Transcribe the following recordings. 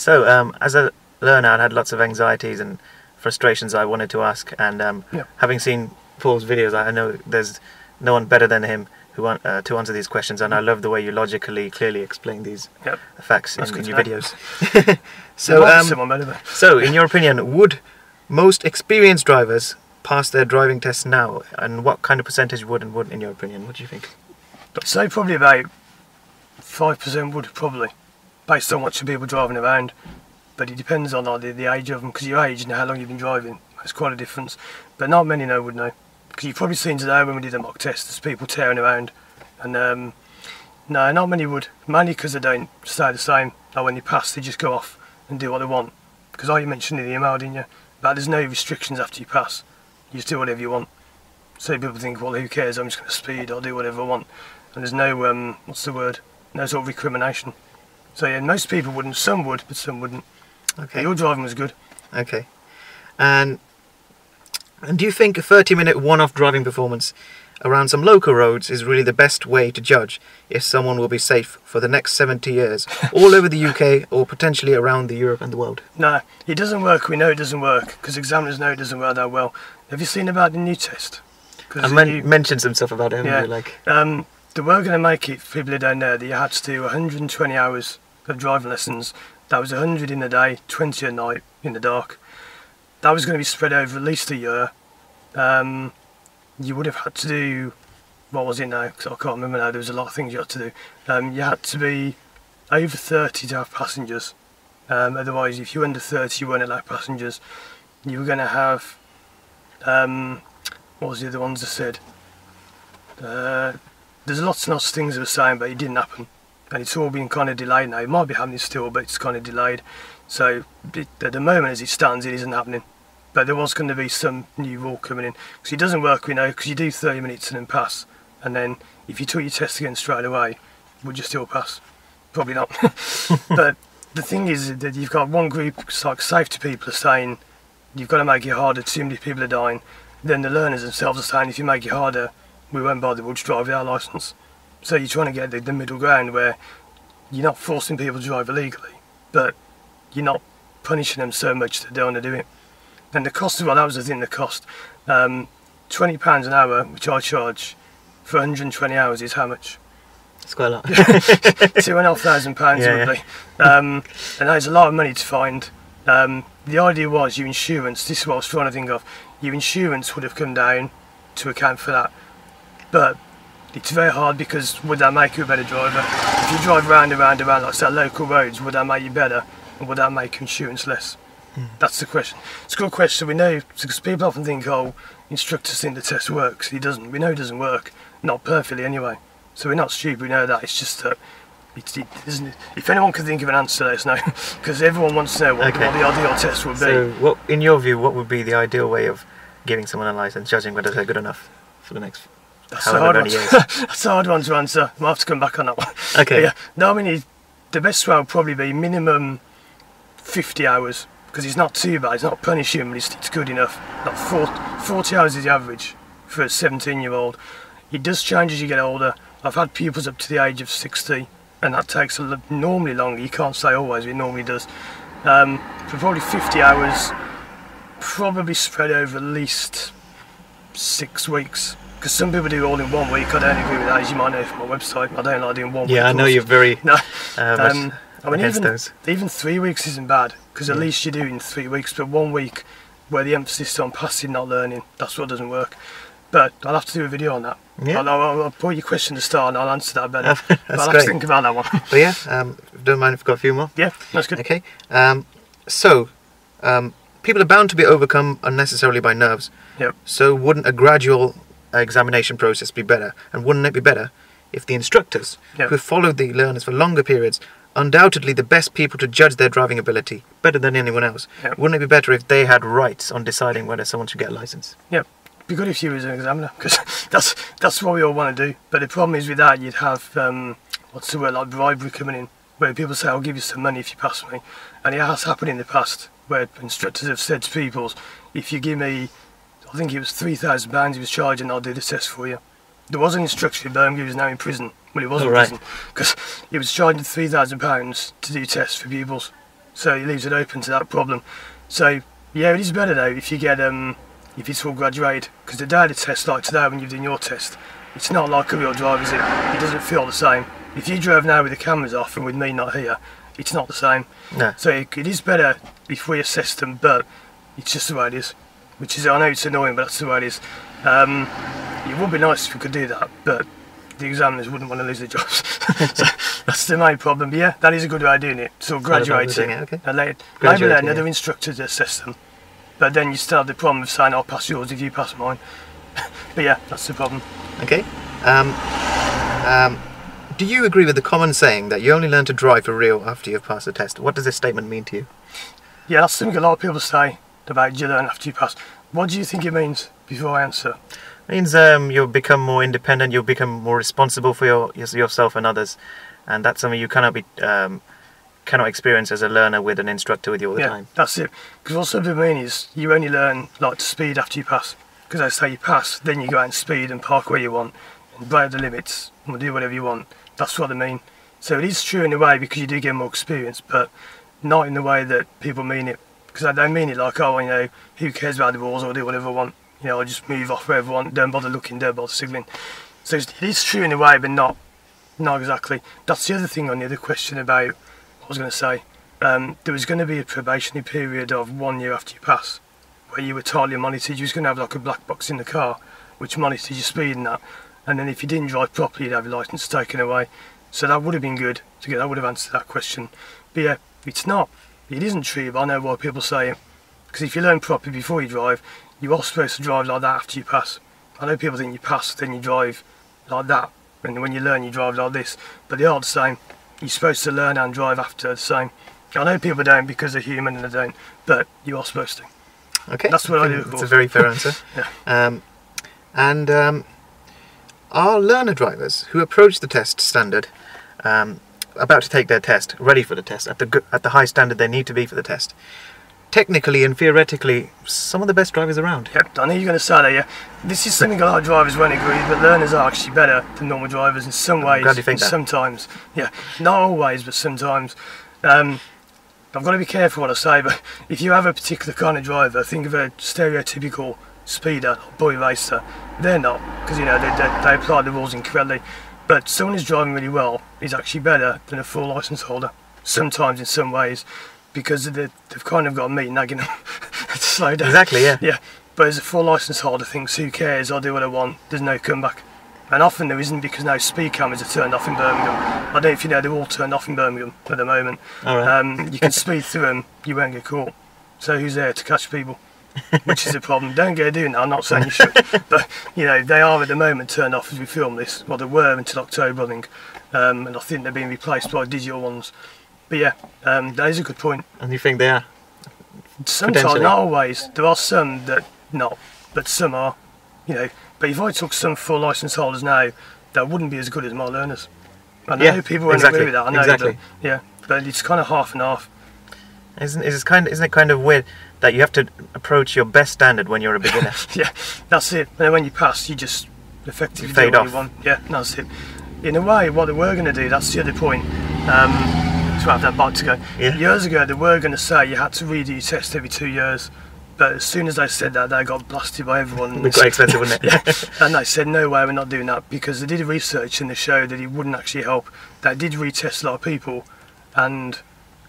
So, as a learner, I had lots of anxieties and frustrations I wanted to ask, and having seen Paul's videos, I know there's no one better than him to answer these questions, and I love the way you logically, clearly explain these facts in your videos. So, in your opinion, would most experienced drivers pass their driving tests now, and what kind of percentage would and wouldn't, in your opinion? What do you think? I'd say probably about 5% would, probably, based on watching people driving around. But it depends on like, the age of them, because your age and how long you've been driving, that's quite a difference. But not many would know, because you've probably seen today when we did the mock test, there's people tearing around, and no, not many would, mainly because they don't stay the same. Like when they pass, they just go off and do what they want. Because like you mentioned in the email, didn't you, but there's no restrictions after you pass, you just do whatever you want. So people think, well, who cares, I'm just going to speed, I'll do whatever I want. And there's no, what's the word, no sort of recrimination. So yeah, most people wouldn't, some would, but some wouldn't. Okay. Your driving was good. Okay. And do you think a 30-minute one-off driving performance around some local roads is really the best way to judge if someone will be safe for the next 70 years, all over the UK or potentially around the Europe and the world? No, it doesn't work. We know it doesn't work because examiners know it doesn't work that well. Have you seen about the new test? I mentioned some stuff about it, haven't you? Like, they were going to make it, for people who don't know, that you had to do 120 hours of driving lessons. That was 100 in the day, 20 at night, in the dark. That was going to be spread over at least a year. You would have had to do, what was it now? Because I can't remember now, there was a lot of things you had to do. You had to be over 30 to have passengers. Otherwise, if you were under 30, you weren't allowed passengers. You were going to have, what was the other ones I said? There's lots and lots of things they were saying, but it didn't happen. And it's all been kind of delayed now. It might be happening still, but it's kind of delayed. So at the moment, as it stands, it isn't happening. But there was going to be some new rule coming in. Because it doesn't work, we know, because you do 30 minutes and then pass. And then if you took your test again straight away, would you still pass? Probably not. But the thing is that you've got one group, like safety people, are saying you've got to make it harder, too many people are dying. Then the learners themselves are saying if you make it harder, we won't bother, we'll just drive without a licence. So you're trying to get the middle ground where you're not forcing people to drive illegally, but you're not punishing them so much that they don't want to do it. And the cost of, well, that was the thing, the cost. £20 an hour, which I charge for 120 hours, is how much? It's quite a lot. £2,500 it would be. And that is a lot of money to find. The idea was your insurance, this is what I was trying to think of, your insurance would have come down to account for that. But it's very hard, because would that make you a better driver? If you drive round and round and round, like say local roads, would that make you better? And would that make insurance less? That's the question. It's a good question. We know, because people often think, oh, instructors think the test works. It doesn't. We know it doesn't work. Not perfectly anyway. So we're not stupid, we know that. It's just that, if anyone can think of an answer, let us know. Because everyone wants to know what the ideal test would be. So, in your view, what would be the ideal way of giving someone a licence, judging whether they're good enough for the next however many years? That's a hard one to answer. I'll have to come back on that one. Okay. Yeah. No, I mean, the best way would probably be minimum 50 hours. Because it's not too bad, it's not punishing, but it's good enough. Like 40 hours is the average for a 17-year-old. It does change as you get older. I've had pupils up to the age of 60, and that takes normally longer. You can't say always, but it normally does. For probably 50 hours, probably spread over at least 6 weeks. Because some people do it all in 1 week. I don't agree with that, as you might know from my website. I don't like doing 1 week. Yeah, I know you're very I mean, even 3 weeks isn't bad, because at least you're doing 3 weeks, but 1 week where the emphasis is on passing, not learning, that's what doesn't work. But I'll have to do a video on that. Yeah. I'll put your question to start and I'll answer that better. But I'll have to think about that one. But yeah, don't mind if we've got a few more. Yeah, that's good. Okay. People are bound to be overcome unnecessarily by nerves. Yep. So wouldn't a gradual examination process be better? And wouldn't it be better if the instructors who followed the learners for longer periods, undoubtedly the best people to judge their driving ability, better than anyone else, wouldn't it be better if they had rights on deciding whether someone should get a licence? Yep. It'd be good if you was an examiner, because that's what we all want to do. But the problem is with that, you'd have what's the word, like bribery coming in, where people say, I'll give you some money if you pass me. And it has happened in the past where instructors have said to people, if you give me, I think it was £3,000 he was charging, I'll do the test for you. There was an instructor in Birmingham who was now in prison. Well, he was in prison because he was charging £3,000 to do tests for pupils. so it leaves it open to that problem. So yeah, it is better though if you get if it's all graduated, because the day of the test, like today when you've done your test, it's not like a real drive, is it? It doesn't feel the same. If you drove now with the cameras off and with me not here, it's not the same. No. So it is better if we assess them, but it's just the way it is. Which is, I know it's annoying, but that's the way it is. It would be nice if we could do that, but the examiners wouldn't want to lose their jobs. So that's the main problem. But yeah, that is a good way of doing it. So graduating, okay. and maybe let another instructor to assess them. But then you still have the problem of saying, I'll pass yours if you pass mine. But yeah, that's the problem. Okay. Do you agree with the common saying that you only learn to drive for real after you've passed the test? What does this statement mean to you? Yeah, that's something a lot of people say about you learn after you pass. What do you think it means before I answer? It means you'll become more independent, you'll become more responsible for yourself and others, and that's something you cannot experience as a learner with an instructor with you all the time. That's it. Because what some people mean is you only learn like to speed after you pass. Because they say you pass, then you go out and speed and park where you want, and break the limits, and do whatever you want. That's what they mean. So it is true in a way because you do get more experience, but not in the way that people mean it. Because they don't mean it like, oh, you know, who cares about the rules, I'll do whatever I want. You know, I'll just move off wherever I want, don't bother looking, don't bother signalling. So it is true in a way, but not exactly. That's the other thing on the other question about what I was going to say. There was going to be a probationary period of 1 year after you pass, where you were totally monitored. You was going to have like a black box in the car, which monitors your speed and that. And then if you didn't drive properly, you'd have your licence taken away. So that would have been good to get. That would have answered that question. But yeah, it's not. It isn't true, but I know why people say it. Because if you learn properly before you drive, you are supposed to drive like that after you pass. I know people think you pass, then you drive like that. And when you learn, you drive like this. But they are the same. You're supposed to learn and drive after the same. I know people don't because they're human and they don't, but you are supposed to. Okay. That's what I do. It's a very fair answer. Yeah. Are learner drivers who approach the test standard, about to take their test, ready for the test, at the high standard they need to be for the test, technically and theoretically some of the best drivers around? Yep, I know you're going to say that, yeah. This is something a lot of drivers won't agree with, but learners are actually better than normal drivers in some ways. Glad you think that. Sometimes. Yeah, not always, but sometimes. I've got to be careful what I say, but if you have a particular kind of driver, think of a stereotypical speeder, boy racer, they're not, because you know they apply the rules incorrectly. But someone who's driving really well is actually better than a full licence holder, sometimes in some ways, because they've kind of got me nagging them to slow down. Exactly, yeah. Yeah, but as a full licence holder thinks, who cares, I'll do what I want, there's no comeback. And often there isn't, because now speed cameras are turned off in Birmingham. I don't know if you know, they're all turned off in Birmingham at the moment. All right. You can speed through them, you won't get caught. So who's there to catch people? Which is a problem. Don't go doing that, I'm not saying you should. But, you know, they are at the moment turned off as we film this. Well, they were until October, I think. And I think they're being replaced by digital ones. But yeah, that is a good point. And you think they are? Sometimes, not always. There are some that not, but some are. You know, but if I took some full licence holders now, that wouldn't be as good as my learners. I know people won't agree with that. I know, exactly. But, yeah, but it's kind of half and half. Isn't it kind of weird that you have to approach your best standard when you're a beginner? Yeah, that's it. And then when you pass, you just effectively fade do what off. you want. Yeah, that's it. In a way, what they were going to do, that's the other point. To have that back to go. Yeah. Years ago, they were going to say you had to redo your test every 2 years. But as soon as they said that, they got blasted by everyone. It was quite expensive, wasn't it? Yeah. And they said, no way, we're not doing that, because they did research and they showed that it wouldn't actually help. They did retest a lot of people, and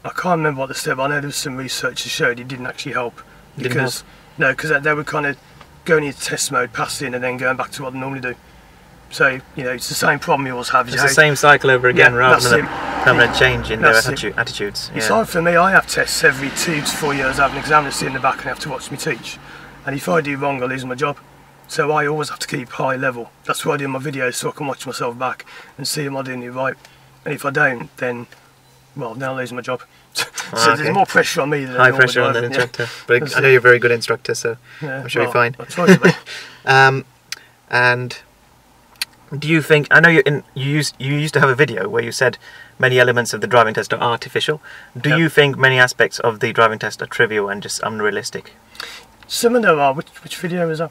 I can't remember what they said, but I know there was some research that showed it didn't actually help. Because they were kind of going into test mode, passing, and then going back to what they normally do. So, you know, it's the same problem you always have. It's the same cycle over again, rather than a permanent change in their attitudes. Yeah. It's hard for me. I have tests every 2 to 4 years. I have an examiner sit in the back and have to watch me teach. And if I do wrong, I lose my job. So I always have to keep high level. That's why I do my videos, so I can watch myself back and see am I doing it right. And if I don't, then I lose my job. So there's more pressure on me than high pressure on the instructor. Yeah. But I know you're a very good instructor, so I'm sure you're fine. I try to be. And do you think, I know you used to have a video where you said many elements of the driving test are artificial. Do you think many aspects of the driving test are trivial and just unrealistic? Some of them are. Which video was that?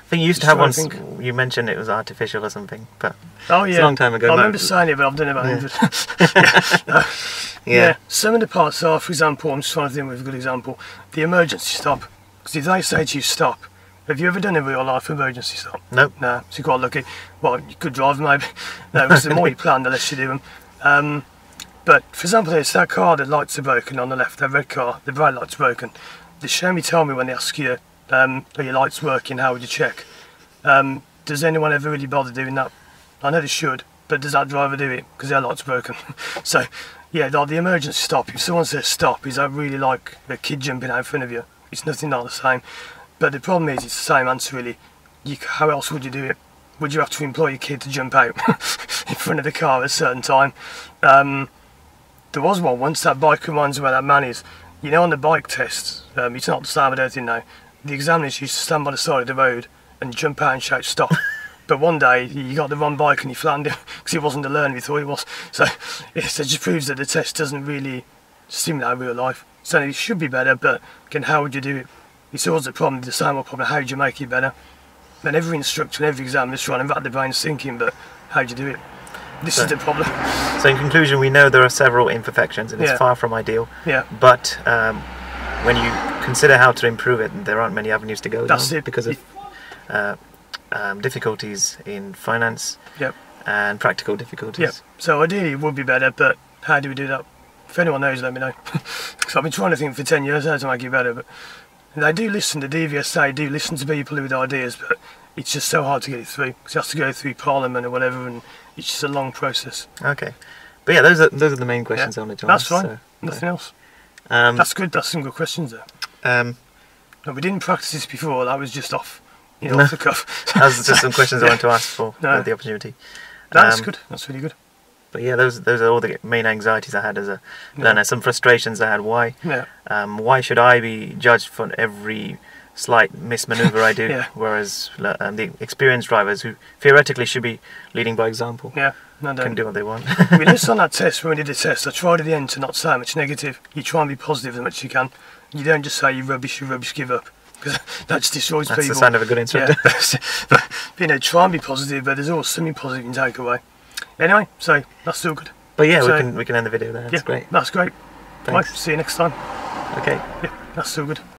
think you used to have one. You mentioned it was artificial or something, but oh yeah, it's a long time ago. I remember saying it, but I've done it about 100. Yeah. Some of the parts are, for example, I'm just trying to think of a good example. The emergency stop. Because if they say to you stop, have you ever done a real life emergency stop? Nope. No. So you're quite lucky. Well, you could drive maybe. No, because the more you plan, the less you do them. But for example, it's that car, the lights are broken on the left. That red car, the brake light's broken. The show me tell me when they ask you, are your lights working? How would you check? Does anyone ever really bother doing that? I know they should, but does that driver do it? Because their light's broken. So, yeah, like the emergency stop. If someone says stop, is that really like a kid jumping out in front of you? It's nothing like the same. But the problem is, it's the same answer really. How else would you do it? Would you have to employ your kid to jump out in front of the car at a certain time? There was one once, that bike reminds me where that man is. You know, on the bike test, it's not the same, I don't think now. The examiners used to stand by the side of the road and jump out and shout stop. But one day he got the wrong bike and he flattened him because he wasn't the learner he thought he was. So it just proves that the test doesn't really simulate real life. So it should be better, but again, how would you do it? It's always the problem, the same old problem, how do you make it better? And every instructor and every examiner is trying to wrap their brains thinking, but how do you do it? This is the problem. So in conclusion, we know there are several imperfections and it's far from ideal. Yeah. But when you consider how to improve it, there aren't many avenues to go down because of difficulties in finance and practical difficulties. Yep. So ideally it would be better, but how do we do that? If anyone knows, let me know. Because I've been trying to think for 10 years how to make it better, but they do listen, the DVSA do listen to people with ideas, but it's just so hard to get it through because it has to go through Parliament or whatever, and it's just a long process. Okay. But yeah, those are the main questions I wanted to ask. That's fine. So, nothing else. That's good. That's some good questions there. No, we didn't practice this before. That was just off the cuff. That's just some questions I wanted to ask for the opportunity. That's good. That's really good. But yeah, those are all the main anxieties I had as a learner. Some frustrations I had. Why? Why should I be judged for every slight mismaneuver I do, whereas the experienced drivers who theoretically should be leading by example can do what they want. We listened on that test when we did the test. I tried at the end to not say much negative. You try and be positive as much as you can. You don't just say you rubbish, give up, because that just destroys people. That's the sign of a good instructor. But try and be positive, but there's always something positive you can take away. Anyway, so that's still good. But yeah, we can end the video there. That's great. That's great. Thanks. Right, see you next time. Okay. Yeah, that's still good.